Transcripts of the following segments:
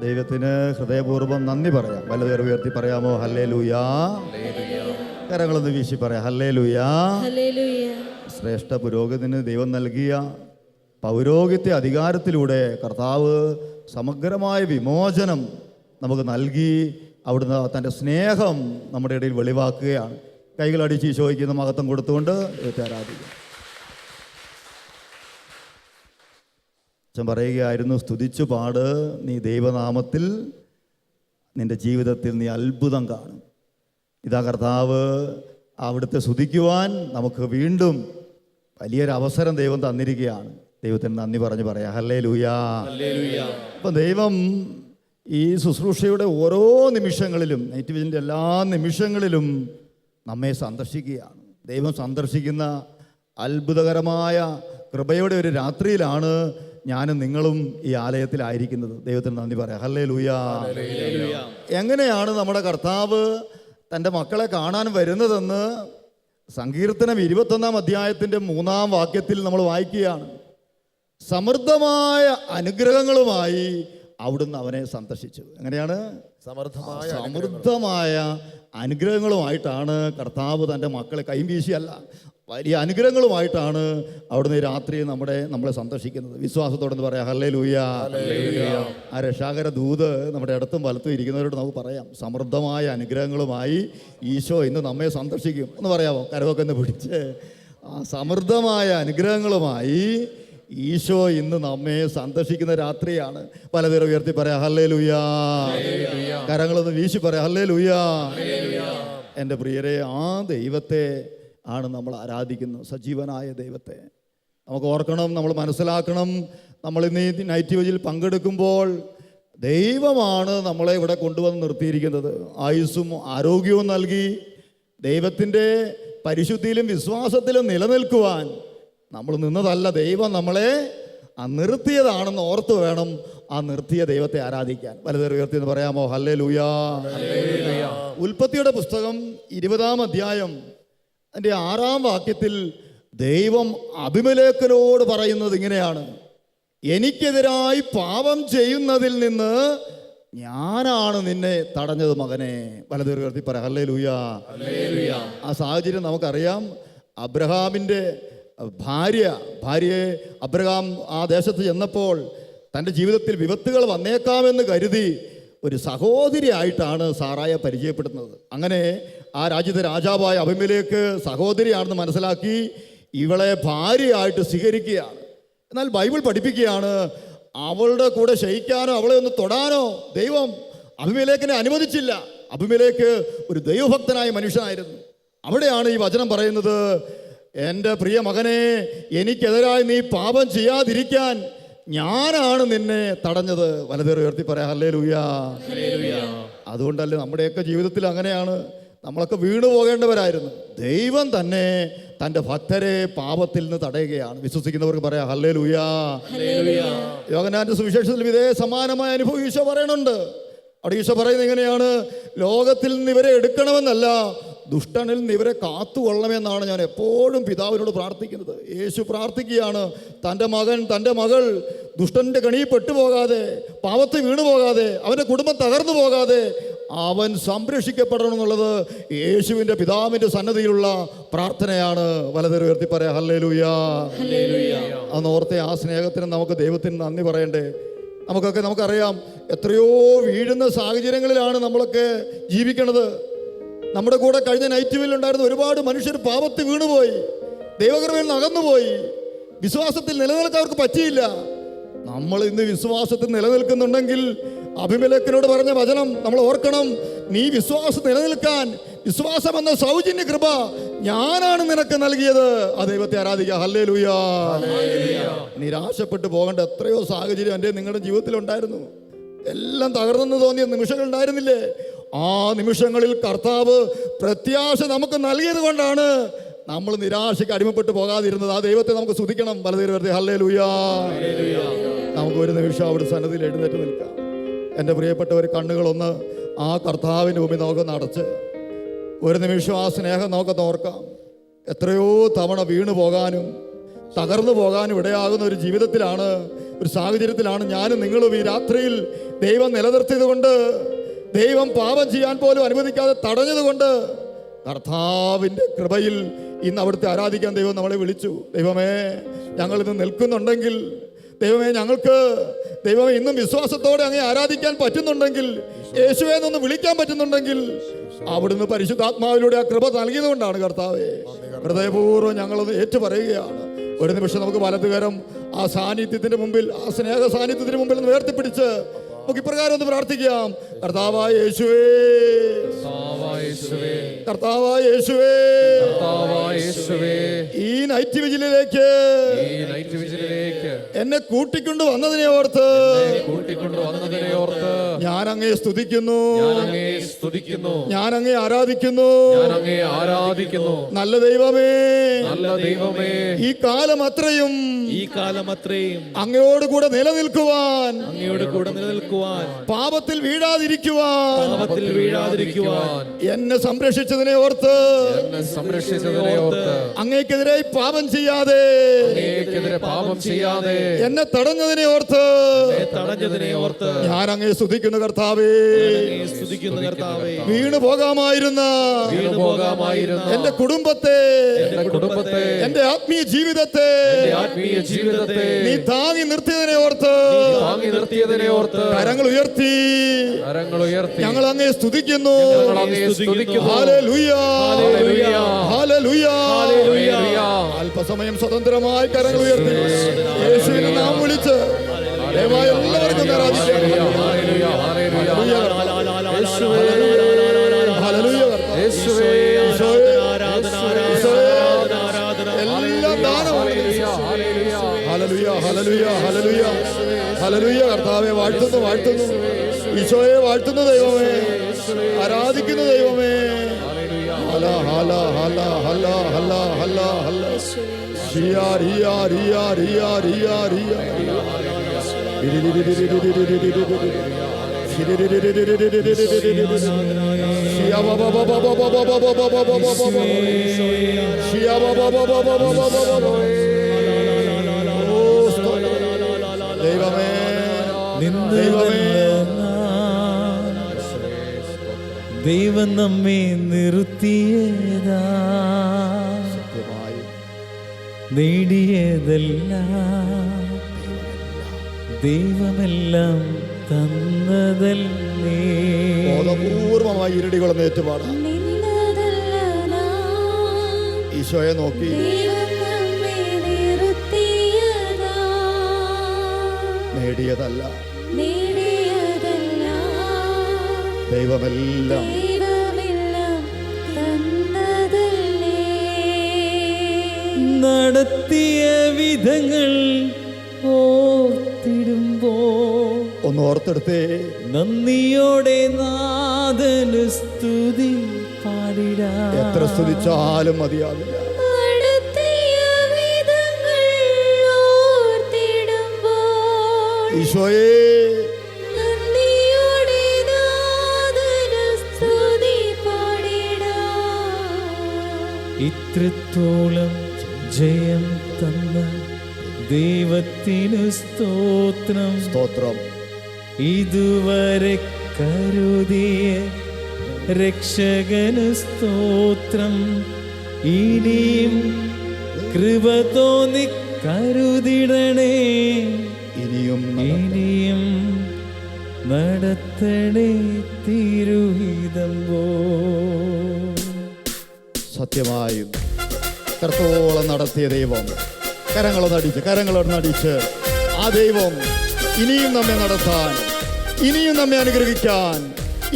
ദൈവത്തിന് ഹൃദയപൂർവ്വം നന്ദി പറയാം. വലതുകരം ഉയർത്തി പറയാമോ? ഹല്ലേലൂയാ. കരങ്ങളൊന്ന് വീശി പറയാം ഹല്ലേലൂയാ. ശ്രേഷ്ഠ പുരോഹിതന് ദൈവം നൽകിയ പൗരോഹിത്യ അധികാരത്തിലൂടെ കർത്താവ് സമഗ്രമായ വിമോചനം നമുക്ക് നൽകി. അവിടുന്ന് തൻ്റെ സ്നേഹം നമ്മുടെ ഇടയിൽ വെളിവാക്കുകയാണ്. കൈകളടിച്ച് ഈശോയ്ക്ക് മഹത്വം കൊടുത്തുകൊണ്ട് ആരാധിക്കുക. അച്ഛൻ പറയുകയായിരുന്നു, സ്തുതിച്ചു പാട്, നീ ദൈവനാമത്തിൽ നിൻ്റെ ജീവിതത്തിൽ നീ അത്ഭുതം കാണും. ഇതാ കർത്താവ് അവിടുത്തെ സ്തുതിക്കുവാൻ നമുക്ക് വീണ്ടും വലിയൊരു അവസരം ദൈവം തന്നിരിക്കുകയാണ്. ദൈവത്തിന് നന്ദി പറഞ്ഞ് പറയാം ഹല്ലേലൂയാ. അപ്പം ദൈവം ഈ ശുശ്രൂഷയുടെ ഓരോ നിമിഷങ്ങളിലും, നൈറ്റ് വിഷൻ്റെ എല്ലാ നിമിഷങ്ങളിലും നമ്മെ സന്ദർശിക്കുകയാണ്. ദൈവം സന്ദർശിക്കുന്ന അത്ഭുതകരമായ കൃപയുടെ ഒരു രാത്രിയിലാണ് ഞാനും നിങ്ങളും ഈ ആലയത്തിലായിരിക്കുന്നത്. ദൈവത്തിന് നന്ദി പറയാം ഹല്ലേലൂയാ. എങ്ങനെയാണ് നമ്മുടെ കർത്താവ് തൻ്റെ മക്കളെ കാണാൻ വരുന്നതെന്ന് സങ്കീർത്തനം 21 അധ്യായത്തിൻ്റെ 3 വാക്യത്തിൽ നമ്മൾ വായിക്കുകയാണ്. സമൃദ്ധമായ അനുഗ്രഹങ്ങളുമായി അവിടുന്ന് അവനെ സന്ദർശിച്ചു. എങ്ങനെയാണ്? സമൃദ്ധമായ അനുഗ്രഹങ്ങളുമായിട്ടാണ് കർത്താവ് തൻ്റെ മക്കളെ കൈവീശിയല്ല, വലിയ അനുഗ്രഹങ്ങളുമായിട്ടാണ് അവിടുന്ന് ഈ രാത്രി നമ്മളെ സന്ദർശിക്കുന്നത്. വിശ്വാസത്തോടെന്ന് പറയാം ഹല്ലേലൂയാ. ആ രക്ഷാകര ദൂത് നമ്മുടെ ഇടത്തും വലത്തും ഇരിക്കുന്നവരോട് നമുക്ക് പറയാം, സമൃദ്ധമായ അനുഗ്രഹങ്ങളുമായി ഈശോ ഇന്ന് നമ്മെ സന്ദർശിക്കും. ഒന്ന് പറയാമോ? കരവൊക്കെ ഒന്ന് പിടിച്ച്. ആ സമൃദ്ധമായ അനുഗ്രഹങ്ങളുമായി ഈശോ ഇന്ന് നമ്മെ സന്ദർശിക്കുന്ന രാത്രിയാണ്. പലതരം ഉയർത്തി പറയാം ഹല്ലേലൂയാ. കരങ്ങളൊന്ന് വീശി പറയാം ഹല്ലേലൂയാ. എൻ്റെ പ്രിയരെ, ആ ദൈവത്തെ ആണ് നമ്മൾ ആരാധിക്കുന്നത്, സജീവനായ ദൈവത്തെ. നമുക്ക് ഓർക്കണം, നമ്മൾ മനസ്സിലാക്കണം, നമ്മൾ ഇന്ന് ഈ നൈറ്റ് വിജിൽ പങ്കെടുക്കുമ്പോൾ ദൈവമാണ് നമ്മളെ ഇവിടെ കൊണ്ടുവന്ന് നിർത്തിയിരിക്കുന്നത്. ആയുസ്സും ആരോഗ്യവും നൽകി ദൈവത്തിൻ്റെ പരിശുദ്ധിയിലും വിശ്വാസത്തിലും നിലനിൽക്കുവാൻ നമ്മൾ നിന്നതല്ല, ദൈവം നമ്മളെ നിർത്തിയതാണെന്ന് ഓർത്ത് വേണം ആ നിർത്തിയ ദൈവത്തെ ആരാധിക്കാൻ. വലതുകരം ഉയർത്തി എന്ന് പറയാമോ? ഹല്ലേലൂയാ. ഉൽപ്പത്തിയുടെ പുസ്തകം 20 അധ്യായം അതിൻ്റെ 6 വാക്യത്തിൽ ദൈവം അബിമേലെക്കിനോട് പറയുന്നത് ഇങ്ങനെയാണ്: എനിക്കെതിരായി പാപം ചെയ്യുന്നതിൽ നിന്ന് ഞാനാണ് നിന്നെ തടഞ്ഞത് മകനെ. വലതുകരം ഉയർത്തി പറയാം ഹല്ലേലൂയാ. ആ സാഹചര്യം നമുക്കറിയാം. അബ്രഹാമിൻ്റെ ഭാര്യയെ അബ്രഹാം ആ ദേശത്ത് ചെന്നപ്പോൾ തൻ്റെ ജീവിതത്തിൽ വിപത്തുകൾ വന്നേക്കാമെന്ന് കരുതി ഒരു സഹോദരിയായിട്ടാണ് സാറായെ പരിചയപ്പെടുത്തുന്നത്. അങ്ങനെ ആ രാജ്യത്തെ രാജാവായ അബിമേലെക്ക് സഹോദരിയാണെന്ന് മനസ്സിലാക്കി ഇവളെ ഭാര്യയായിട്ട് സ്വീകരിക്കുകയാണ്. എന്നാൽ ബൈബിൾ പഠിപ്പിക്കുകയാണ്, അവളുടെ കൂടെ ശയിക്കാനോ അവളെ ഒന്ന് തൊടാനോ ദൈവം അബിമേലെക്കിനെ അനുവദിച്ചില്ല. അബിമേലെക്ക് ഒരു ദൈവഭക്തനായ മനുഷ്യനായിരുന്നു. അവിടെയാണ് ഈ വചനം പറയുന്നത്: എൻ്റെ പ്രിയ മകനെ, എനിക്കെതിരായി നീ പാപം ചെയ്യാതിരിക്കാൻ ഞാനാണ് നിന്നെ തടഞ്ഞത്. വലതുകരം ഉയർത്തി പറയാം ഹല്ലേലൂയാ. അതുകൊണ്ടല്ലേ നമ്മുടെയൊക്കെ ജീവിതത്തിൽ അങ്ങനെയാണ്. നമ്മളൊക്കെ വീണു പോകേണ്ടവരായിരുന്നു. ദൈവം തന്നെ തൻ്റെ ഭക്തരെ പാപത്തിൽ നിന്ന് തടയുകയാണ്. വിശ്വസിക്കുന്നവർക്ക് പറയാം ഹല്ലേലൂയാ. യോഹന്നാന്റെ സുവിശേഷത്തിൽ ഇതേ സമാനമായ അനുഭവം ഈശോ പറയുന്നുണ്ട്. അവിടെ ഈശോ പറയുന്നത് എങ്ങനെയാണ്? ലോകത്തിൽ നിന്ന് ഇവരെ എടുക്കണമെന്നല്ല, ദുഷ്ടനിൽ നിന്ന് ഇവരെ കാത്തുകൊള്ളണമെന്നാണ് ഞാൻ എപ്പോഴും പിതാവിനോട് പ്രാർത്ഥിക്കുന്നത്. യേശു പ്രാർത്ഥിക്കുകയാണ്, തൻ്റെ മകൻ, തൻ്റെ മകൾ ദുഷ്ടൻ്റെ കണിയിൽ പെട്ടുപോകാതെ, പാപത്തിൽ വീണു പോകാതെ, അവൻ്റെ കുടുംബം തകർന്നു പോകാതെ അവൻ സംരക്ഷിക്കപ്പെടണം എന്നുള്ളത് യേശുവിൻ്റെ പിതാവിൻ്റെ സന്നദ്ധിയിലുള്ള പ്രാർത്ഥനയാണ്. വലതുകരം ഉയർത്തി പറയാം ഹല്ലേലൂയാ. അന്ന് ഓർത്തെ ആ സ്നേഹത്തിന് നമുക്ക് ദൈവത്തിന് നന്ദി പറയണ്ടേ. നമുക്കറിയാം, എത്രയോ വീഴുന്ന സാഹചര്യങ്ങളിലാണ് നമ്മളൊക്കെ ജീവിക്കണത്. നമ്മുടെ കൂടെ കഴിഞ്ഞ നൈറ്റ് വിൽ ഉണ്ടായിരുന്ന ഒരുപാട് മനുഷ്യർ പാപത്തിൽ വീണുപോയി, ദൈവകൃപയിൽ നിന്ന് അകന്നുപോയി, വിശ്വാസത്തിൽ നിലനിൽക്കാൻ അവർക്ക് പറ്റിയില്ല. നമ്മൾ ഇന്ന് വിശ്വാസത്തിൽ നിലനിൽക്കുന്നുണ്ടെങ്കിൽ അബിമേലെക്കിനോട് പറഞ്ഞ വചനം നമ്മൾ ഓർക്കണം. നീ വിശ്വാസം നിലനിൽക്കാൻ വിശ്വാസം എന്ന സൗജന്യ കൃപ ഞാനാണ് നിനക്ക് നൽകിയത്. ആ ദൈവത്തെ ആരാധിക്കുക ഹല്ലേലൂയാ. നിരാശപ്പെട്ടു പോകേണ്ട എത്രയോ സാഹചര്യം എൻ്റെ നിങ്ങളുടെ ജീവിതത്തിൽ ഉണ്ടായിരുന്നു. എല്ലാം തകർന്നെന്ന് തോന്നിയ നിമിഷങ്ങൾ ഉണ്ടായിരുന്നില്ലേ? ആ നിമിഷങ്ങളിൽ കർത്താവ് പ്രത്യാശ നമുക്ക് നൽകിയത് കൊണ്ടാണ് നമ്മൾ നിരാശയ്ക്ക് അടിമപ്പെട്ടു പോകാതിരുന്നത്. ആ ദൈവത്തെ നമുക്ക് സ്തുതിക്കണം. വലതുകരം ഹല്ലേലൂയാ. നമുക്ക് ഒരു നിമിഷം അവിടെ സന്നദ്ധിയിൽ എഴുന്നേറ്റ് നിൽക്കാം. എൻ്റെ പ്രിയപ്പെട്ടവർ, കണ്ണുകളൊന്ന് ആ കർത്താവിൻ്റെ മുമ്പിൽ നമുക്കൊന്ന് അടച്ച് ഒരു നിമിഷം ആ സ്നേഹം നമുക്കൊന്ന് ഓർക്കാം. എത്രയോ തവണ വീണു പോകാനും തകർന്നു പോകാനും ഇടയാകുന്ന ഒരു ജീവിതത്തിലാണ് ഒരു സാഹചര്യത്തിലാണ് ഞാനും നിങ്ങളും ഈ രാത്രിയിൽ. ദൈവം നിലനിർത്തിയത് കൊണ്ട്, ദൈവം പാപം ചെയ്യാൻ പോലും അനുവദിക്കാതെ തടഞ്ഞതുകൊണ്ട്, കർത്താവിൻ്റെ കൃപയിൽ ഇന്ന് അവിടുത്തെ ആരാധിക്കാൻ ദൈവം നമ്മളെ വിളിച്ചു. ദൈവമേ, ഞങ്ങളിന്ന് നിൽക്കുന്നുണ്ടെങ്കിൽ, ദൈവമേ ഞങ്ങൾക്ക്, ദൈവമേ ഇന്നും വിശ്വാസത്തോടെ അങ്ങേ ആരാധിക്കാൻ പറ്റുന്നുണ്ടെങ്കിൽ, യേശുവേ എന്നൊന്ന് വിളിക്കാൻ പറ്റുന്നുണ്ടെങ്കിൽ, അവിടുന്ന് പരിശുദ്ധാത്മാവിലൂടെ ആ കൃപ നൽകിയതുകൊണ്ടാണ്. കർത്താവേ, ഹൃദയപൂർവ്വം ഞങ്ങളൊന്ന് ഏറ്റുപറയുകയാണ്. ഒരു നിമിഷം നമുക്ക് വലതുകരം ആ സാന്നിധ്യത്തിന്റെ മുമ്പിൽ, ആ സ്നേഹ സാന്നിധ്യത്തിന് മുമ്പിൽ ഒന്ന് ഉയർത്തിപ്പിടിച്ച് നമുക്ക് ഇപ്രകാരം ഒന്ന് പ്രാർത്ഥിക്കാം. കർത്താവായ യേശുവേ, കർത്താവായ യേശുവേ, ഈ നൈറ്റ് വിജിലിലേക്ക് എന്നെ കൂട്ടിക്കൊണ്ട് വന്നതിനെ ഓർത്ത് ഞാൻ അങ്ങയെ സ്തുതിക്കുന്നു, ഞാൻ അങ്ങയെ ആരാധിക്കുന്നു. നല്ല ദൈവമേ, ഈ കാലം അത്രയും അങ്ങയോട് കൂടെ നിലനിൽക്കുവാൻ, പാപത്തിൽ വീഴാതിരിക്കുവാൻ എന്നെ സംരക്ഷിച്ചതിനെ ഓർത്ത്, അങ്ങേക്കെതിരെ പാപം ചെയ്യാതെ എന്നെ തടഞ്ഞതിനെ ഓർത്ത് ഞാൻ അങ്ങയെ സ്തുതിക്കുന്നു. കർത്താവേ, വീണു പോകാമായിരുന്ന എന്റെ കുടുംബത്തെ, എന്റെ ആത്മീയ ജീവിതത്തെ നീ താങ്ങി നിർത്തിയതിനെ ഓർത്ത് കരങ്ങൾ ഉയർത്തി ഞങ്ങൾ അങ്ങയെ സ്തുതിക്കുന്നു. Hallelujah, hallelujah. അല്പസമയം സ്വതന്ത്രമായി കരങ്ങൾ ഉയർത്തി യേശുവിനെ നാം വിളിച്ച് ദയവായി എല്ലാവർക്കും ആരാധിക്കാം. എല്ലാം ദാനമാണ്. Hallelujah, hallelujah, hallelujah, hallelujah. കർത്താവേ വാഴ്ത്തുന്നു, വാഴ്ത്തുന്നു. ഈശോയെ വാഴ്ത്തുന്നു ദൈവമേ, ആരാധിക്കുന്നു ദൈവമേ. ഹല ഹല ഹല ഹല ഹല ഹല ഹല റിയാ റിയാ റിയാ റിയാ റിയാ റിയാ ദൈവമേ, ദൈവം നമ്മെ നിർത്തിയതാ, നേടിയതെല്ലാം ദൈവമെല്ലാം തന്നതല്ലേ. ബോധപൂർവമായി ഇരുടികളൊന്ന് ഏറ്റുപാടാം. ഈശോയെ നോക്കി നേടിയതല്ല, ദൈവമെല്ലാം നടത്തിയ വിധങ്ങൾ ഓർത്തിടുമ്പോ ഒന്ന് ഓർത്തെടുത്തേ. നന്ദിയോടെ നാഥന് സ്തുതി പാടിടാ. എത്ര സ്തുതിച്ചാലും മതിയാവില്ല. ഈശോയെ ഇത്രത്തോളം ജയം തന്ന ദൈവത്തിനു സ്തോത്രം, സ്തോത്രം. ഇതുവരെ കരുതിയ രക്ഷകന് സ്തോത്രം. ഇനിയും കൃപ തോന്നി കരുതിടണേ, ഇനിയും നടത്തണേ തിരുഹിതം പോ. സത്യമായും എത്രത്തോളം നടത്തിയ ദൈവം, കരങ്ങളൊന്നടിച്ച് ആ ദൈവം ഇനിയും നമ്മെ നടത്താൻ, ഇനിയും നമ്മെ അനുഗ്രഹിക്കാൻ,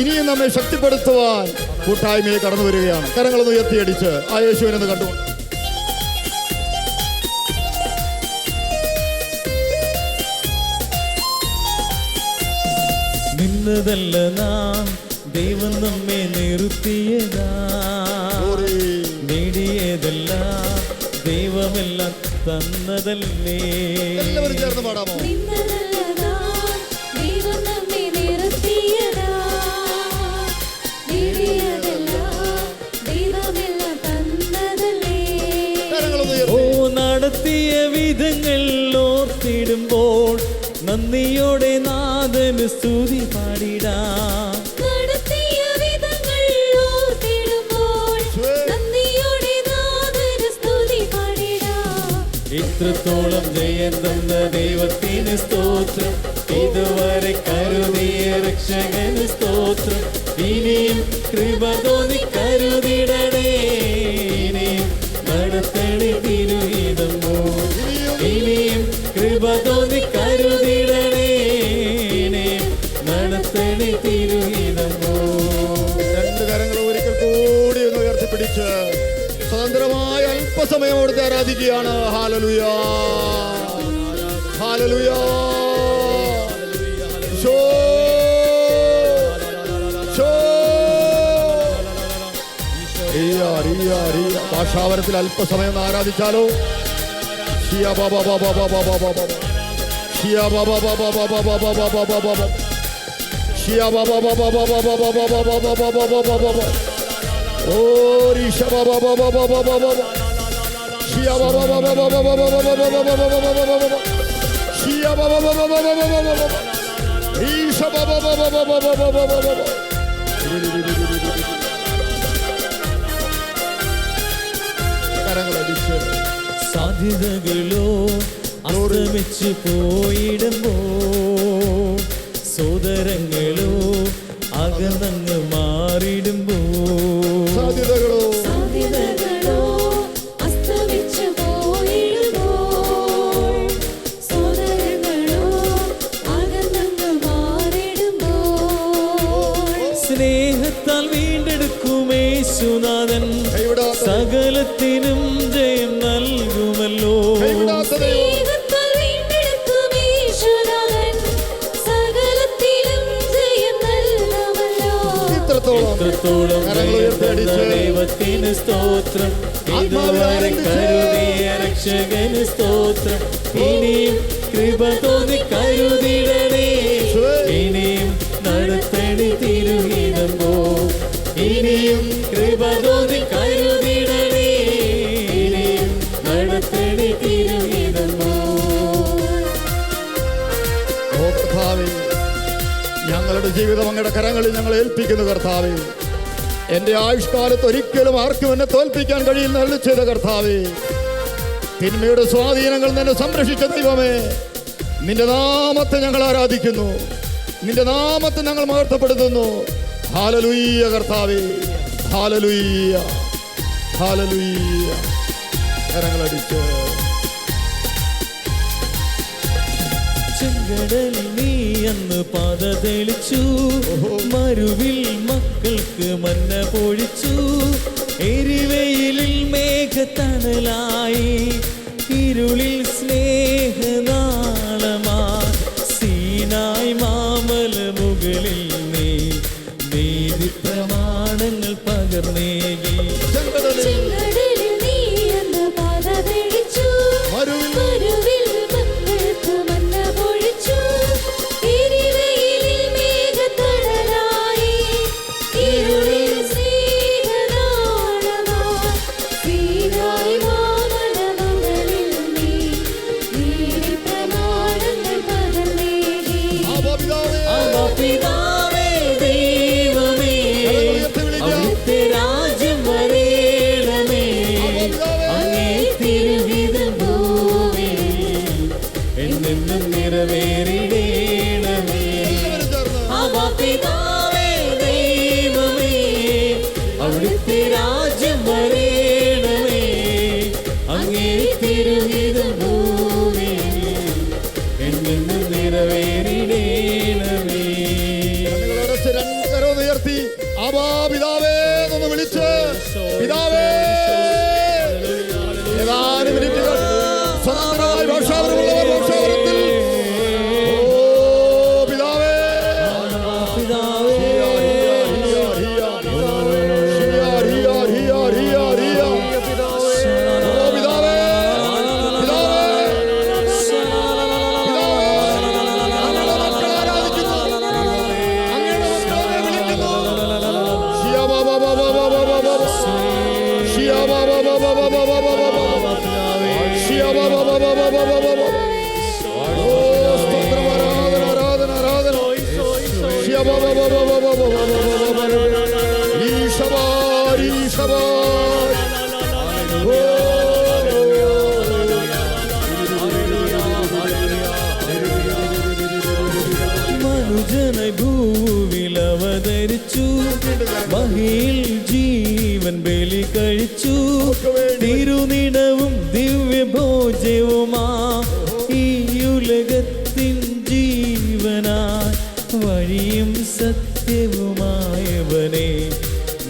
ഇനിയും നമ്മെ ശക്തിപ്പെടുത്തുവാൻ കൂട്ടായ്മയെ കടന്നു വരികയാണ്. കരങ്ങളൊന്ന് ഉയർത്തിയടിച്ച് ആ യേശുവിനെ കണ്ടു. നിന്നതല്ല നാം, ദൈവം നമ്മെ നിർത്തിയതാ, നേടിയതല്ല ദൈവമെല്ലാം തന്നതല്ലേ. എല്ലാവരും ചേർന്ന് പാടാമോ? ഓ നടത്തിയ വിധങ്ങൾ ഓർത്തിടുമ്പോൾ സ്തുതി പാടിടാം. നടത്തിയ വിധങ്ങൾ ഓർത്തിടുമ്പോൾ നന്ദിയോടെ നാഥന് സ്തുതി പാടിടാം. ഇത്രത്തോളം ജയം തന്ന ദൈവത്തിന് സ്തോത്രം, ഇതുവരെ കരുതിയ രക്ഷകന് സ്തോത്രം. ഇനിയും കൃപ തോന്നി കരുതിടണേ, ഇനിയും നടത്തണേ തിരുഹിതം. ഇനിയും കൃപ തോന്നി കരുതിടണേ, ഇനിയും നടത്തണേ തിരുഹിതം. രണ്ട് കരങ്ങൾ ഒരിക്കൽ കൂടി ഒന്ന് ഉയർത്തിപ്പിടിച്ച് സ്വതന്ത്രമായ അല്പസമയം അവിടുത്തെ ആരാധിക്കുകയാണ്. Hallelujah, hallelujah. ശോ, ശോ. റിയ, റിയ, റിയ. ഭാഷാവരത്തിൽ അല്പസമയം ഒന്ന് ആരാധിച്ചാലോ? ഷിയ ബാബ ബാബ ബാബ ബാബ ബാബ. ഷിയ ബാബ ബാബ ബാബ ബാബ ബാബ ബാബ. ഷിയ ബാബ ബാബ ബാബ ബാബ ബാബ ബാബ ബാബ ബാബ. ഓ രിഷ ബാബ ബാബ ബാബ ബാബ. ഷിയ ബാബ ബാബ ബാബ ബാബ ബാബ. ഷിയ ബാബ ബാബ ബാബ ബാബ. രിഷ ബാബ ബാബ ബാബ ബാബ. കരങ്ങളടിച്ച് സാധ്യതകളോ അസ്തമിച്ചു പോയിടുമ്പോ, സോദരങ്ങളോ അകന്നങ്ങ് മാറിടുമ്പോ, സാധ്യതകളോ അസ്തമിച്ചു പോയിടുമ്പോൾ സോദരങ്ങളോ അകന്നങ്ങ് മാറിടുമ്പോൾ സ്നേഹത്താൽ വീണ്ടെടുക്കും യേശുനാഥൻ സകലത്തിനും ജയം നൽകുമല്ലോ. സ്നേഹത്താൽ വീണ്ടെടുക്കും യേശുനാഥൻ സകലത്തിലും ജയം നൽകുമല്ലോ. ഇത്രത്തോളം ജയം തന്ന ദൈവത്തിന് സ്തോത്രം, ഇതുവരെ കരുതിയ രക്ഷകന് സ്തോത്രം. ഇനിയും കൃപ തോന്നി കരുതിടണേ, ഇനിയും നടത്തണി തിരുഹിതം. ഇനിയും കൃപ തോന്നി കരുതിടണേ, ഇനിയും നടത്തണി തിരുഹിതം. ഓ കർത്താവേ, ഞങ്ങളുടെ ജീവിതം അങ്ങയുടെ കരങ്ങളിൽ ഞങ്ങൾ ഏൽപ്പിക്കുന്നു കർത്താവേ. എൻ്റെ ആയുഷ്കാലത്ത് ഒരിക്കലും ആർക്കും എന്നെ തോൽപ്പിക്കാൻ കഴിയുന്ന അരുളി ചെയ്ത കർത്താവേ, തിന്മയുടെ സ്വാധീനങ്ങൾ നിന്നെ സംരക്ഷിച്ച ദൈവമേ, നിന്റെ നാമത്തെ ഞങ്ങൾ ആരാധിക്കുന്നു, നിന്റെ നാമത്തെ ഞങ്ങൾ മഹത്വപ്പെടുത്തുന്നു. ഹല്ലേലൂയ കർത്താവേ, ഹല്ലേലൂയ, ഹല്ലേലൂയ. കരങ്ങളടിച്ച് ചെങ്കടലിൽ നീ അന്ന് പാത തെളിച്ചു, മരുവിൽ മക്കൾക്ക് മന്ന പൊഴിച്ചു. എരിവെയിലിൽ മേഘത്തണലായി, ഇരുളിൽ സ്നേഹനാളമാ. സീനായ് മാമല മുകളിൽ നീ നീതി പ്രമാണങ്ങൾ പകർന്നേകി. ചെങ്കടലിൽ നീ അന്ന് പാത തെളിച്ചു, മരുവിൽ മക്കൾക്ക് മന്ന പൊഴിച്ചു. എരിവെയിലിൽ മേഘത്തണലായി, ഇരുളിൽ സ്നേഹനാളമായി. സീനായ് മാമലമുകളിൽ നീ നീതി പ്രമാണങ്ങൾ പകർന്നേകി. ആവാ പിതാവേ ദൈവമേ, അവിടുത്തെ രാജ്യം വരേണമേ. അങ്ങേ തിരുഹിതം ഭൂമിയിൽ എന്നെന്നും നിറവേറിടേണമേ. ആവാ പിതാവേ ദൈവമേ, അവിടുത്തെ രാജ്യം വരേണമേ. അങ്ങേ തിരുഹിതം ഭൂമിയിൽ എന്നെന്നും നിറവേറിടേണമേ. ഉയർത്തി ആബാ പിതാവേ എന്ന് വിളിച്ച് പിതാവേ. ഏതാനും മിനിറ്റുകൾ സ്വതന്ത്രമായി ഭാഷാപരമുള്ളവർ ഭാഷാപരത്തിൽ ഓ പിതാവേ. പിതാവേ Baba മനുജനായി ഭൂവിൽ അവതരിച്ചു, മഹിയിൽ ജീവൻ ബലി കഴിച്ചു. തിരുനിടവും ദിവ്യഭോജ്യവുമാ ഈ ഉലകത്തിൻ ജീവനായി വഴിയും സത്യവുമായവനെ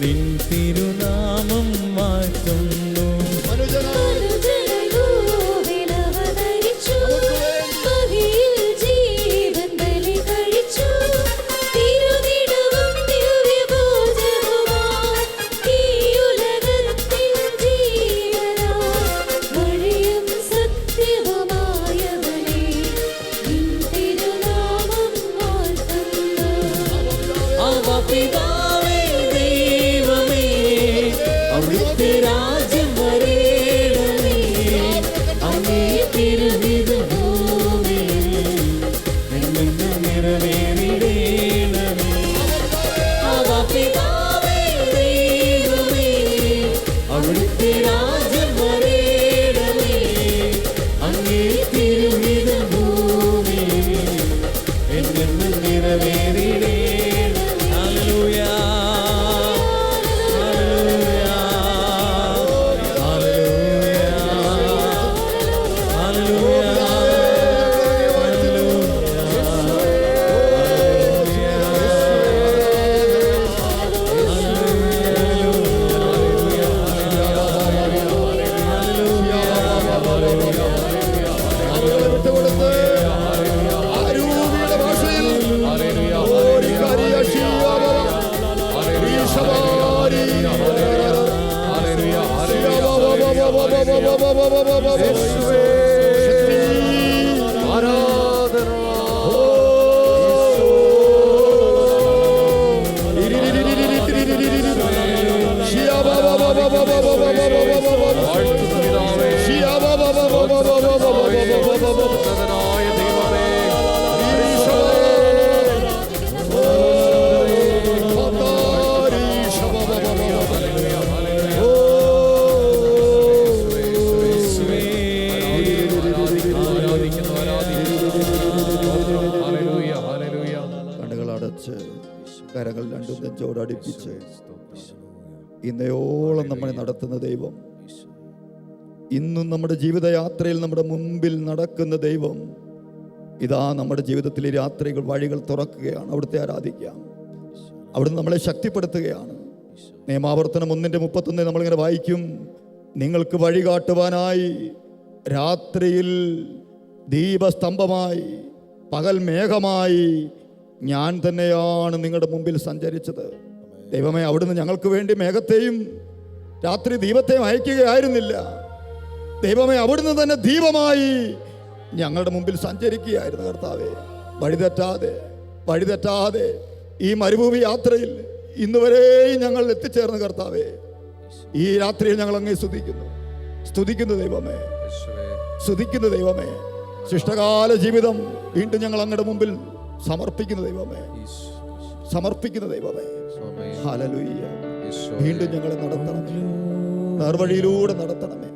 നിൻ തിരുനാമം മാറ്റുന്നു. പിതാവേ ദൈവമേ അവിടുത്തെ രാജ്യം വരേണമേ, അങ്ങേ തിരുഹിതം ഭൂമിയിൽ നിറവേറിടേണമേ. ആവാ പിതാവേ ദൈവമേ അവിടുത്തെ രാജ്യം വരേണമേ, അങ്ങേ തിരുഹിതം ഭൂമിയിൽ നിറവേറിടേ. കരങ്ങൾ രണ്ടും നെഞ്ചോടടുപ്പിച്ച് ഇന്നയോളം നമ്മളെ നടത്തുന്ന ദൈവം, ഇന്നും നമ്മുടെ ജീവിതയാത്രയിൽ നമ്മുടെ മുമ്പിൽ നടക്കുന്ന ദൈവം, ഇതാ നമ്മുടെ ജീവിതത്തിലെ രാത്രികൾ വഴികൾ തുറക്കുകയാണ്. അവിടുത്തെ ആരാധിക്കാം. അവിടുന്ന് നമ്മളെ ശക്തിപ്പെടുത്തുകയാണ്. നിയമാവർത്തനം 1:31 നമ്മളിങ്ങനെ വായിക്കും, നിങ്ങൾക്ക് വഴി കാട്ടുവാനായി രാത്രിയിൽ ദീപസ്തംഭമായി പകൽ മേഘമായി ഞാൻ തന്നെയാണ് നിങ്ങളുടെ മുമ്പിൽ സഞ്ചരിച്ചത്. ദൈവമേ, അവിടുന്ന് ഞങ്ങൾക്ക് വേണ്ടി മേഘത്തെയും രാത്രി ദീപത്തെയും അയക്കുകയായിരുന്നില്ല. ദൈവമേ, അവിടുന്ന് തന്നെ ദീപമായി ഞങ്ങളുടെ മുമ്പിൽ സഞ്ചരിക്കുകയായിരുന്നു. കർത്താവേ, വഴിതെറ്റാതെ ഈ മരുഭൂമി യാത്രയിൽ ഇന്നുവരെയും ഞങ്ങൾ എത്തിച്ചേർന്ന് കർത്താവേ, ഈ രാത്രിയിൽ ഞങ്ങൾ അങ്ങേ സ്തുതിക്കുന്നു ദൈവമേ, സ്തുതിക്കുന്നു ദൈവമേ. ശിഷ്ടകാല ജീവിതം വീണ്ടും ഞങ്ങൾ അങ്ങയുടെ മുമ്പിൽ സമർപ്പിക്കുന്ന ദൈവമേ. ഹല്ലേലൂയ. വീണ്ടും ഞങ്ങളെ നടത്തണമേ, നേർവഴിയിലൂടെ നടത്തണമേ.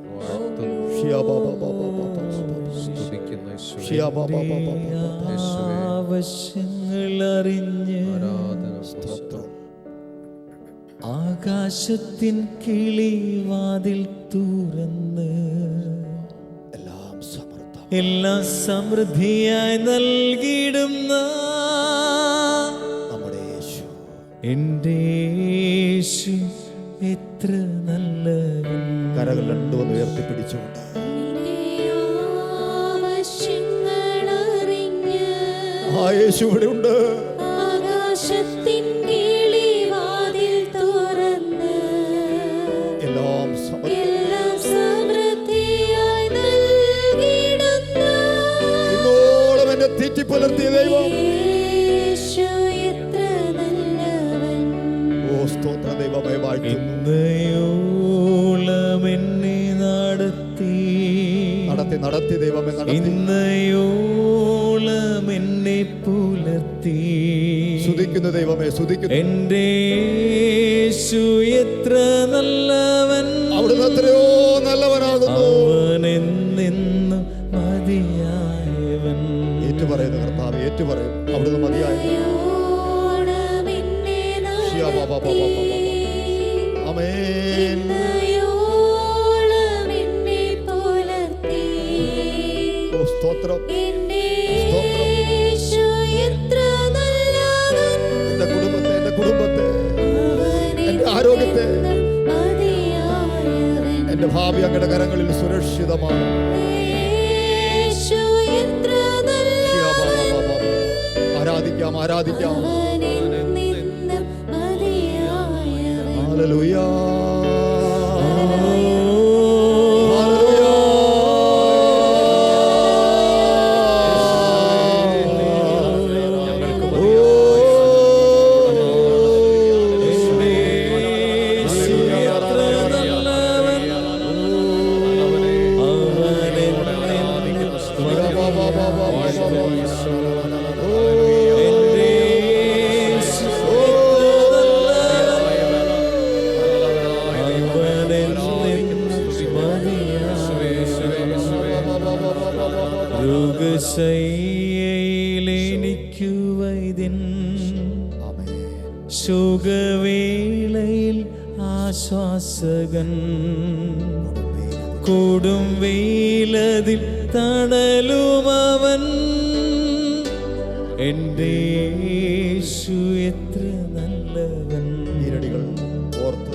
ആവശ്യങ്ങളറിഞ്ഞ് ആകാശത്തിൻ കിളിവാതിൽ തുറന്ന് എല്ലാം സമൃദ്ധിയായി നൽകിയിടുന്ന എൻ്റെ യേശു എത്ര നല്ലവൻ. കരകൾ രണ്ടും ഉയർത്തിപ്പിടിച്ചുകൊണ്ട് ആ യേശു ഇവിടെ ഉണ്ട്. ആകാശത്തിൻ കിളിവാതിൽ തുറന്ന് എല്ലാം സമൃദ്ധിയായി നൽകിയിടുന്ന ഇന്നോളം എന്നെ തീറ്റിപ്പുലർത്തിയ ദൈവം. യേശു എത്ര നല്ലവൻ. ഓ സ്തോത്ര ദൈവമേ, വാഴ്ത്തുന്നു. ഇന്നയോളം എന്നെ നടത്തി ദൈവമേ, ഇന്നയോളം എന്നെ പുലർത്തി. സ്തുതിക്കുന്നു സ്തുതിക്കുന്നു ദൈവമേ, സ്തുതിക്കുന്നു. എൻ്റെ യേശു എത്ര നല്ലവൻ, അവിടുന്ന് എത്രയോ നല്ലവനാകുന്നു. അവനെന്നെന്നും മതിയായവൻ. ഏറ്റുപറയുന്നു കർത്താവ്, ഏറ്റുപറയും. അവിടുന്ന് മതിയായ. ആമേൻ. ഓ സ്തോത്രം, സ്തോത്രം. എന്റെ കുടുംബത്തെ, എന്റെ കുടുംബത്തെ, എന്റെ ആരോഗ്യത്തെ, എന്റെ ഭാവി അങ്ങയുടെ കരങ്ങളിൽ സുരക്ഷിതമാണ്. ആരാധിക്കാം, ആരാധിക്കാം. ഹല്ലേലൂയ, രോഗശയ്യയിലെനിക്കു വൈദ്യൻ, ശോകവേളയിൽ ആശ്വാസകൻ, കൊടും വെയിലതിൽ തണലുമവൻ. എൻ്റെ യേശു എത്ര നല്ലവൻ. ഈരടികൾ ഓർത്ത്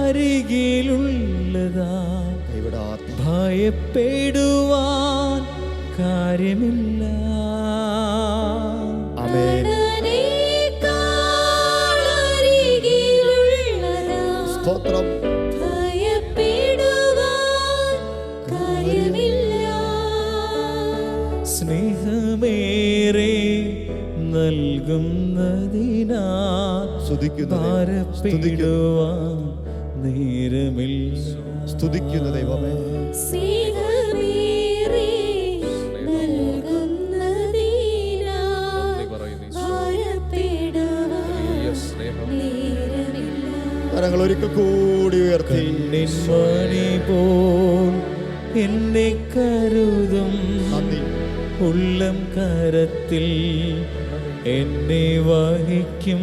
അരികിലുള്ളതാ ഭയപ്പെടുവാൻ കാര്യമില്ല. ആമേൻ. സ്തോത്രം. സ്നേഹമേറെ നൽകുന്നതിനാ ഭാരപ്പെടുവാൻ നേരമില്ല. സ്തുതിക്കുന്ന ദൈവമേ, കരങ്ങൾ ഒരിക്കൽ കൂടി ഉയർത്തി. മണി പോൽ എന്നെ കരുതും, ഉള്ളം കരത്തിൽ എന്നെ വഹിക്കും,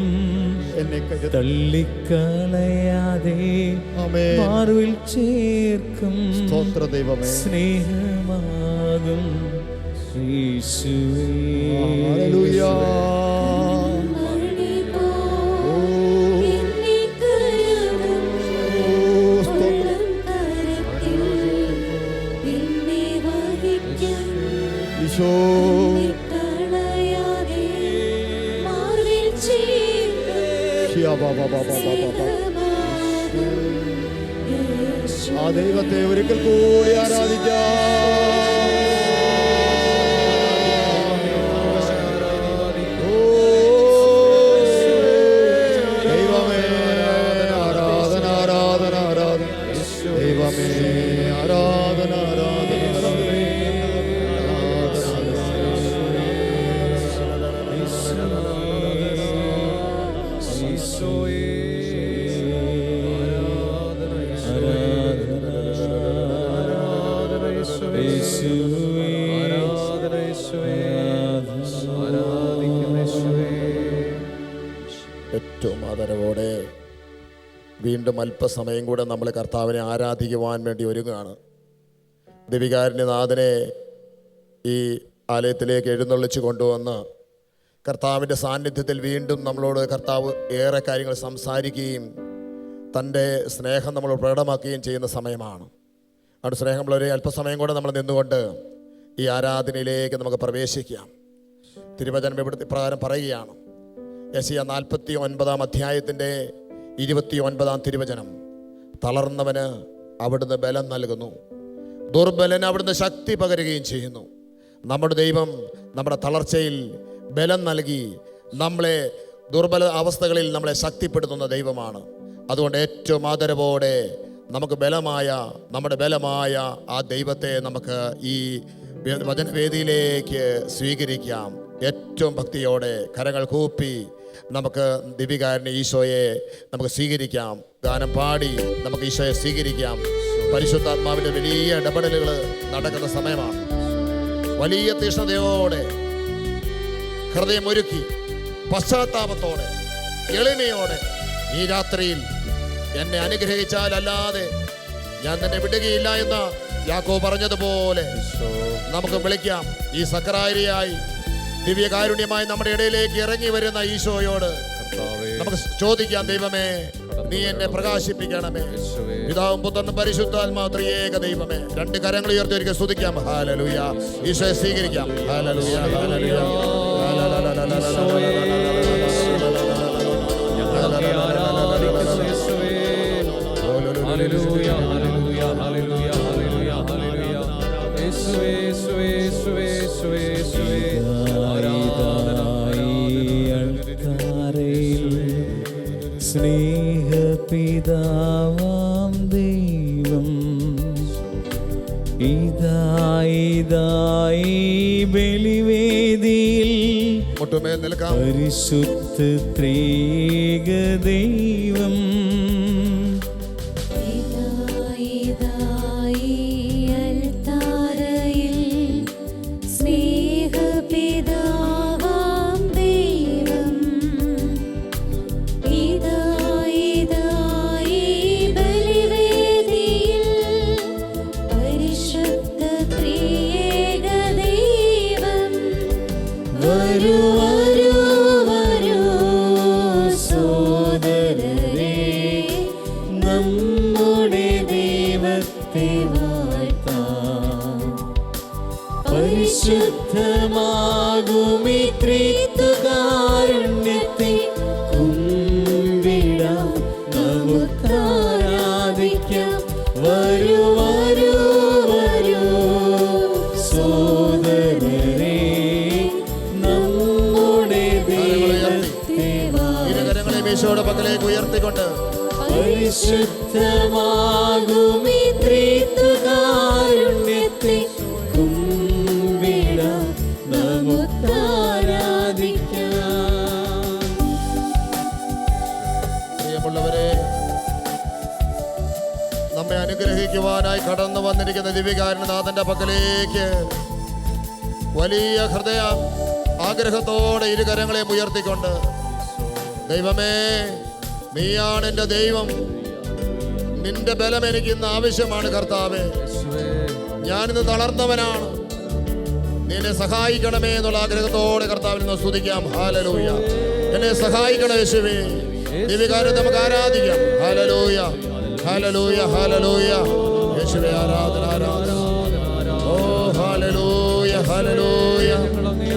എന്നെ തള്ളിക്കളയാതെ മാർവിൽ ചേർക്കും. സ്തോത്ര ദൈവമേ, സ്നേഹമാകും യേശുവേ. ഹല്ലേലൂയ. ആ ദൈവത്തെ ഒരിക്കൽ കൂടി ആരാധിക്കാം. ദൈവമേ ആരാധന, ആരാധന, ആരാധന. ദൈവമേ ആരാധന, ആരാധന, ഏറ്റവും ആദരവോടെ വീണ്ടും അല്പസമയം കൂടെ നമ്മൾ കർത്താവിനെ ആരാധിക്കുവാൻ വേണ്ടി ഒരുങ്ങുകയാണ്. ദിവികാരുണ്യനാഥനെ ഈ ആലയത്തിലേക്ക് എഴുന്നള്ളിച്ച് കൊണ്ടുവന്ന് കർത്താവിൻ്റെ സാന്നിധ്യത്തിൽ വീണ്ടും നമ്മളോട് കർത്താവ് ഏറെ കാര്യങ്ങൾ സംസാരിക്കുകയും തൻ്റെ സ്നേഹം നമ്മൾ പ്രകടമാക്കുകയും ചെയ്യുന്ന സമയമാണ്. അവിടെ സ്നേഹമുള്ളവരെ അല്പസമയം കൂടെ നമ്മൾ നിന്നുകൊണ്ട് ഈ ആരാധനയിലേക്ക് നമുക്ക് പ്രവേശിക്കാം. തിരുവചനം ഇവിടുത്തെ പ്രകാരം പറയുകയാണ്. യെശയ്യാ 49 അധ്യായത്തിൻ്റെ 29 തിരുവചനം. തളർന്നവന് അവിടുന്ന് ബലം നൽകുന്നു, ദുർബലന് അവിടുന്ന് ശക്തി പകരുകയും ചെയ്യുന്നു. നമ്മുടെ ദൈവം നമ്മുടെ തളർച്ചയിൽ ബലം നൽകി നമ്മളെ ദുർബല അവസ്ഥകളിൽ നമ്മളെ ശക്തിപ്പെടുത്തുന്ന ദൈവമാണ്. അതുകൊണ്ട് ഏറ്റവും ആദരവോടെ നമുക്ക് നമ്മുടെ ബലമായ ആ ദൈവത്തെ നമുക്ക് ഈ വചനവേദിയിലേക്ക് സ്വീകരിക്കാം. ഏറ്റവും ഭക്തിയോടെ കരങ്ങൾ കൂപ്പി നമുക്ക് ദിവികാരനെ ഈശോയെ നമുക്ക് സ്വീകരിക്കാം. ഗാനം പാടി നമുക്ക് ഈശോയെ സ്വീകരിക്കാം. പരിശുദ്ധാത്മാവിൻ്റെ വലിയ ഇടപെടലുകൾ നടക്കുന്ന സമയമാണ്. വലിയ തീഷ്ണതയോടെ ഹൃദയമൊരുക്കി പശ്ചാത്താപത്തോടെ എളിമയോടെ ഈ രാത്രിയിൽ എന്നെ അനുഗ്രഹിച്ചാൽ അല്ലാതെ ഞാൻ തന്നെ വിടുകയില്ല എന്ന് യാക്കോബ് പറഞ്ഞതുപോലെ നമുക്ക് വിളിക്കാം. ഈ സക്കറാരിയായി ദിവ്യകാരുണ്യമായി നമ്മുടെ ഇടയിലേക്ക് ഇറങ്ങി വരുന്ന ഈശോയോട് നമുക്ക് ചോദിക്കാം, ദൈവമേ നീ എന്നെ പ്രകാശിപ്പിക്കണമേ. പിതാവും പുത്രനും പരിശുദ്ധാത്മാവും ത്രിയേക ദൈവമേ. രണ്ട് കരങ്ങൾ ഉയർത്തി ഒരിക്കൽ സ്തുതിക്കാം. ഹല്ലേലൂയ. ഈശോയെ സ്വീകരിക്കാം. Hallelujah, hallelujah. സ്നേഹപിതാവാം ദൈവം ഇതായി ബലിവേദിയിൽ പരിശുദ്ധ ത്രിയേക ദൈവം പരിശുദ്ധമാകുമി ത്രിത്വകാരുണ്യത്തെ കുമ്പിടാം, നമുക്കാരാധിക്കാം. വരൂ വരൂ വരൂ സോദരരേ, നമ്മുടെ ദൈവത്തെ ഈശോയുടെ പക്കലേക്ക് ഉയർത്തിക്കൊണ്ട് പരിശുദ്ധമാകുമി ത്രിത്വകാരുണ്യത്തെ നമ്മെ അനുഗ്രഹിക്കുവാനായി കടന്നു വന്നിരിക്കുന്ന ദിവ്യകാരുണ്യനാഥന്റെ പക്കലേക്ക് വലിയ ഹൃദയ ആഗ്രഹത്തോടെ ഇരുകരങ്ങളെ ഉയർത്തിക്കൊണ്ട്, ദൈവമേ നീയാണ് എൻ്റെ ദൈവം, നിന്റെ ബലം എനിക്ക് ഇന്ന് ആവശ്യമാണ് കർത്താവേ. ഞാനിന്ന് തളർന്നവനാണ്, നിന്നെ സഹായിക്കണമേ എന്നുള്ള ആഗ്രഹത്തോടെ കർത്താവിൽ നിന്ന് സ്തുതിക്കാം. ഹല്ലേലൂയ. എന്നെ സഹായിക്കണേ യേശുവേ. ദിവ്യകാരുണ്യം നമുക്ക് ആരാധിക്കാം. Hallelujah, hallelujah, hallelujah. യേശുവേ ആരാധന, ആരാധന. ഓ ഹല്ലേലൂയ, ഹല്ലേലൂയ.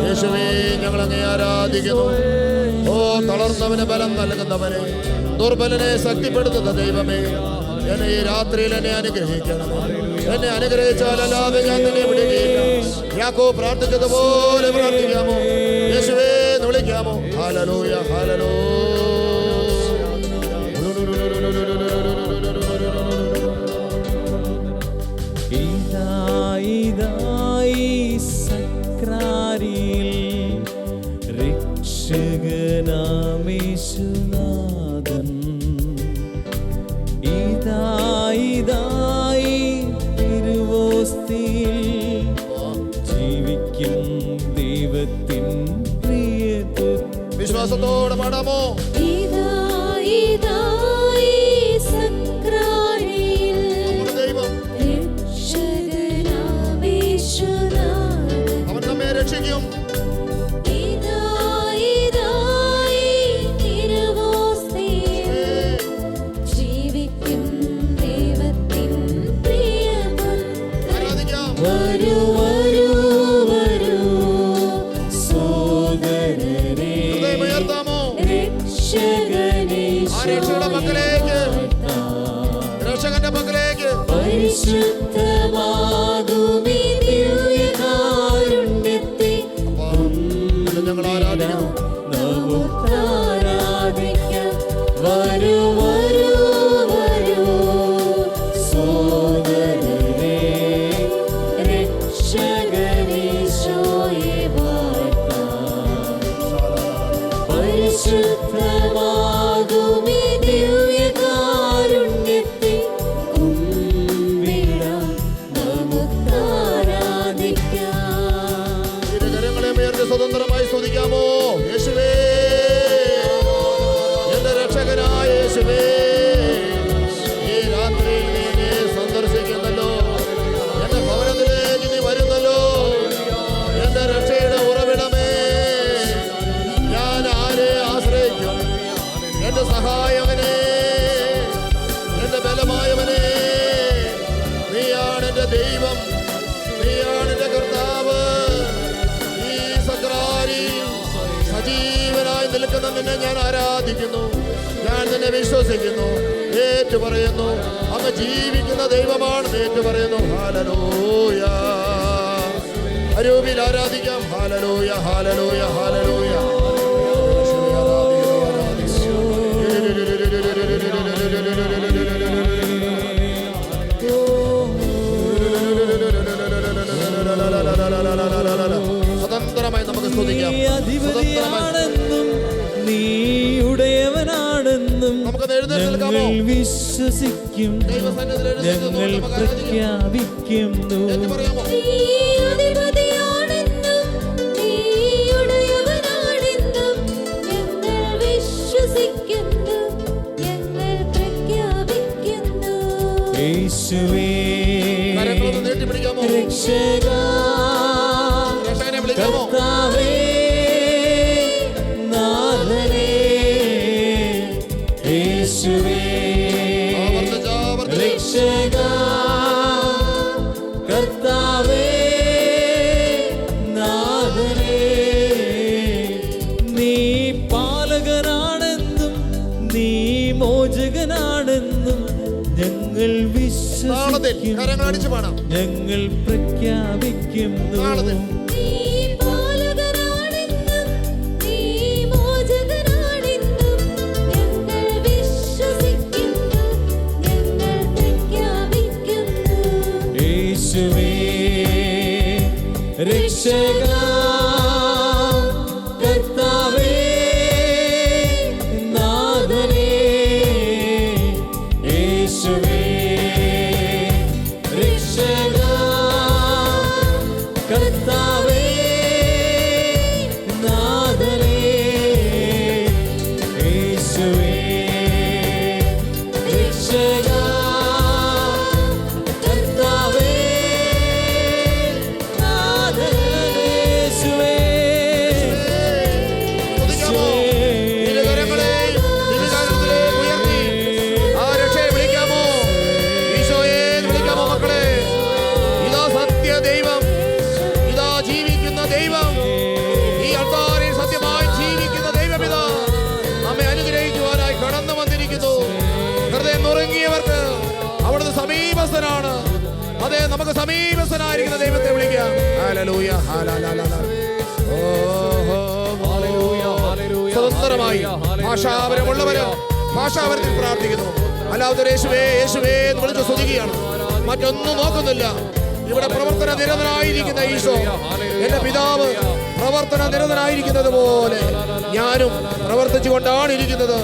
യേശുവേ ഞങ്ങൾ അങ്ങേ ആരാധിക്കുന്നു. ഓ തളർന്നവന് ബലം നൽകുന്നവനെ, ദുർബലനെ ശക്തിപ്പെടുത്തുന്ന ദൈവമേ, എന്നെ ഈ രാത്രിയിൽ എന്നെ അനുഗ്രഹിക്കണം. എന്നെ അനുഗ്രഹിച്ചാൽ അല്ലാതെ ഞാൻ തന്നെ വിടുകയില്ല. യാക്കോബ് പ്രാർത്ഥിച്ചതുപോലെ പ്രാർത്ഥിക്കാമോ? യേശുവേ എന്ന് വിളിക്കാമോ? Hallelujah, hallelujah. ഇതായി സക്രാരിയിൽ രക്ഷകനാമേശുനാഥൻ, ഇതായി തിരുവോസ്തിയിൽ ജീവിക്കും ദൈവത്തിൻ പ്രിയപുത്രൻ. വിശ്വാസത്തോടെ പാടാമോ? അവൻ നമ്മെ രക്ഷിക്കും. രക്ഷകന്റെ പക്കലേക്ക് പരിശുദ്ധമാകുമീ ദിവ്യകാരുണ്യത്തെ ഞങ്ങൾ ആരാധിക്കുന്നു. നമുക്കാരാധിക്കാം. വരൂ വരൂ വരൂ സോദരരേ, രക്ഷകനീശോയെ വാഴ്ത്താം. പരിശുദ്ധമാകുമീ ദിവ്യകാരുണ്യത്തെ കുമ്പിടാം, നമുക്കാരാധിക്കാം. ഇരുകരങ്ങളെ ഉയർത്തി സ്വതന്ത്രമായി സ്തുതിക്കാമോ? യേശുവേ, എന്റെ രക്ഷകനായ യേശുവേ, ഈ രാത്രിയിൽ നീ എന്നെ സന്ദർശിക്കുന്നല്ലോ. എന്റെ ഭവനത്തിലേക്ക് നീ വരുന്നല്ലോ. എന്റെ രക്ഷയുടെ ഉറവിടമേ, ഞാൻ ആരെ ആശ്രയിക്കും? എന്റെ സഹായകനെ, എന്റെ ബലമായവനെ, നീയാണ് എന്റെ ദൈവം, നീയാണ് എന്റെ കർത്താവ്. ഈ സക്രാരിയിൽ സജീവനായി നിൽക്കുന്ന നിന്നെ ഞാൻ ആരാധിക്കുന്നു. ഞാൻ നിന്നെ വിശ്വസിക്കുന്നു, ഏറ്റുപറയുന്നു. അങ്ങ് ജീവിക്കുന്ന ദൈവമാണെന്ന് ഏറ്റുപറയുന്നു. ഹല്ലേലൂയ. അരൂപിൽ ആരാധിക്കാം. Hallelujah, hallelujah, hallelujah. സ്വതന്ത്രമായി നമുക്ക് സ്തുതിക്കാം. നീ അധിപതിയാണെന്നും നീ ഉടയവനാണെന്നും നമുക്ക് എഴുന്നേറ്റ് നിൽക്കാമോ? ഞങ്ങൾ വിശ്വസിക്കും, ദൈവസന്നിധിയിൽ എഴുന്നേറ്റ് ഞങ്ങൾ നമുക്ക് ആരാധിക്കാം. പ്രഖ്യാപിക്കുന്നു. പറയാമോ? നീ അധിപതിയാണെന്നും നീ ഉടയവനാണെന്നും ഞങ്ങൾ വിശ്വസിക്കുന്നു, ഞങ്ങൾ പ്രഖ്യാപിക്കുന്നു. യേശുവേ കരങ്ങളൊന്ന് നീട്ടിപ്പിടിക്കാമോ? രക്ഷകാ, രക്ഷകനെ വിളിക്കാമോ? കർത്താവേ, നാഥനേ, യേശുവേ ആവർത്തിച്ച് ആവർത്തിച്ച്. രക്ഷകാ, കർത്താവേ, നാഥനേ, നീ പാലകനാണെന്നും നീ മോചകനാണെന്നും ഞങ്ങൾ താളത്തിൽ വിശ്വസിക്കും, കരങ്ങൾ അടിച്ചു പാടാം. ഞങ്ങൾ പ്രഖ്യാപിക്കുന്നു. താളത്തിൽ. നീ പാലകനാണെന്നും നീ മോചകനാണെന്നും ഞങ്ങൾ വിശ്വസിക്കുന്നു, ഞങ്ങൾ പ്രഖ്യാപിക്കുന്നു. യേശുവേ രക്ഷകാ, കർത്താവേ, നാഥനേ, യേശുവേ രക്ഷകാ, കർത്താവേ, നാഥനേ, യേശുവേ രക്ഷകാ, കർത്താവേ, നാഥനേ, യേശുവേ. സ്തുതിക്കാമോ? ഇരുകരങ്ങളെയും ഇരുകരങ്ങളിലേക്ക് ഉയർത്തി ആ രക്ഷയെ വിളിക്കാമോ? ഈശോയെ എന്ന് വിളിക്കാമോ മക്കളെ? ഇതാ സത്യ ദൈവം, ഇതാ ജീവിക്കുന്ന ദൈവം. ഈ അൾത്താരയിൽ സത്യമായി ജീവിക്കുന്ന ദൈവം ഇതാ നമ്മെ അനുഗ്രഹിക്കുവാനായി കടന്നു വന്നിരിക്കുന്നു. ഹൃദയം നുറുങ്ങിയവർക്ക് അവിടുന്ന് സമീപസ്ഥനാണ്. അതെ, നമുക്ക് സമീപസ്ഥനായിരിക്കുന്ന ദൈവത്തെ വിളിക്കാം. Hallelujah, hallelujah. ഓഹോ, സ്വതന്ത്രമായി ഭാഷാപരമുള്ളവര് ഭാഷാപരത്തിൽ പ്രാർത്ഥിക്കുന്നു. അല്ലാതെ യേശുവേ യേശുവേ എന്ന് വിളിച്ച് സ്തുതിക്കുകയാണ്. മറ്റൊന്നും നോക്കുന്നില്ല. ഇവിടെ പ്രവർത്തന നിരതനായിരിക്കുന്ന ഈശോ, എന്റെ പിതാവ് പ്രവർത്തന നിരതനായിരിക്കുന്നത് പോലെ ഞാനും പ്രവർത്തിച്ചുകൊണ്ടാണ് ഇരിക്കുന്നത്.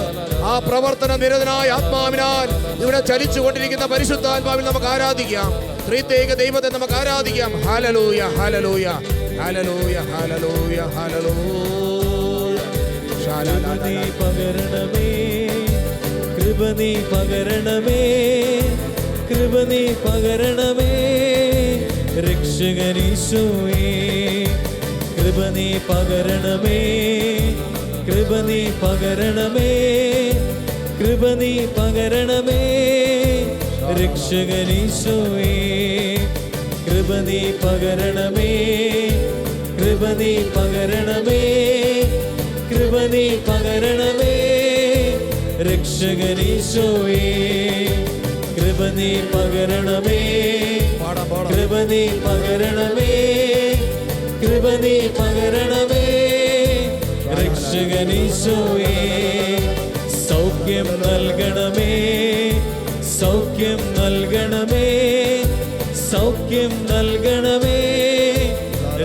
ആ പ്രവർത്തന നിരതനായ ആത്മാവിനാൽ ഇവിടെ ചലിച്ചു കൊണ്ടിരിക്കുന്ന പരിശുദ്ധാത്മാവിൽ നമുക്ക് ആരാധിക്കാം. ത്രിത്വൈക ദൈവത്തെ നമുക്ക് ആരാധിക്കാം. Hallelujah, hallelujah, hallelujah, hallelujah, hallelujah. നീ പകരണമേ, കൃപ നീ പകരണമേ, കൃപ നീ പകരണമേ, രക്ഷകനീശോയേ, കൃപ നീ പകരണമേ, കൃപ നീ പകരണമേ, കൃപ നീ പകരണമേ, രക്ഷകനീശോയേ, കൃപ നീ പകരണമേ, കൃപ നീ പകരണമേ, കൃപ നീ പകരണമേ, രക്ഷകനീശോയേ, കൃപ കൃപ നീ പകരണമേ, കൃപ നീ പകരണമേ, കൃപ നീ പകരണമേ. രക്ഷകനീശോയേ സൗഖ്യം നൽകണമേ, സൗഖ്യം നൽകണമേ, സൗഖ്യം നൽകണമേ.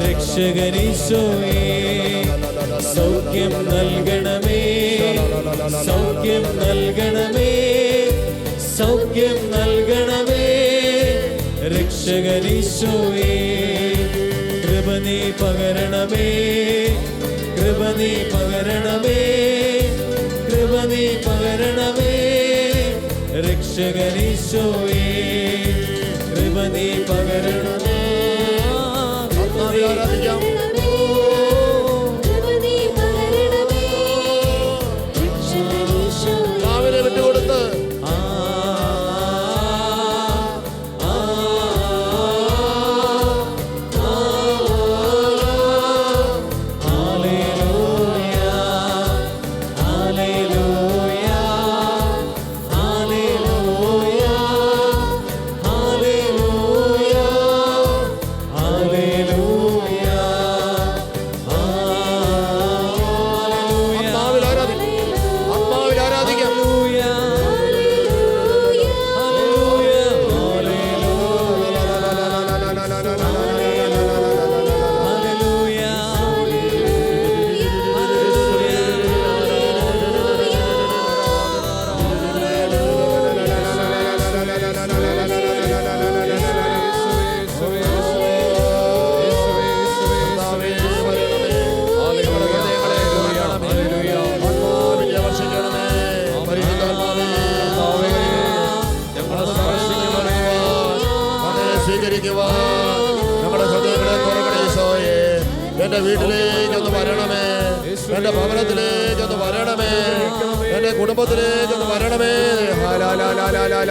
രക്ഷകനീശോയേ സൗഖ്യം നൽകണമേ, സൗഖ്യം നൽകണമേ, സൗഖ്യം നൽകണമേ. രക്ഷകനീശോയേ കൃപ നീ പകരണമേ, കൃപ നീ പകരണമേ, കൃപ നീ പകരണമേ. രക്ഷകനീശോയേ കൃപ നീ പകരണമേ. ആരാധിക്കാം. കൃപ നീ പകരണമേ, രക്ഷകനീശോയേ. നാവിനെ വിട്ടുകൊടുത്ത് ആത്മാവിൽ ആരാധിക്കാം, ആത്മാവിൽ ആരാധിക്കാം. ആത്മാവിനെ വർഷിക്കണമേ, പരിശുദ്ധാത്മാവേ. ഞങ്ങളെ സ്വീകരിക്കുവാൻ നമ്മുടെ ഹൃദയങ്ങളെ തുറക്കണേ ഈശോയെ. എന്റെ വീട്ടിലേക്കൊന്ന് വരണമേ, എന്റെ ഭവനത്തിലേക്കൊന്ന് വരണമേ, എന്റെ കുടുംബത്തിലേക്കൊന്ന് വരണമേ. ആരാധന ആരാധന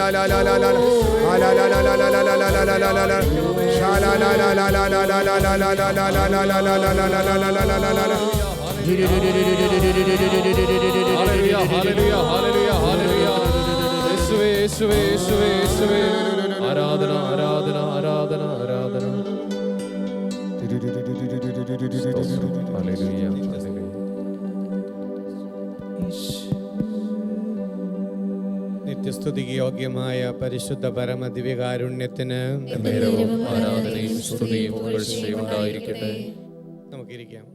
ആരാധന ആരാധന. Hallelujah hallelujah. നിത്യസ്തുതിക്ക് യോഗ്യമായ പരിശുദ്ധ പരമ ദിവ്യകാരുണ്യത്തിന് നേരവും ആരാധനയും സ്തുതിയും പുകഴ്ചയും ഉണ്ടായിരിക്കട്ടെ. നമുക്കിരിക്കാം.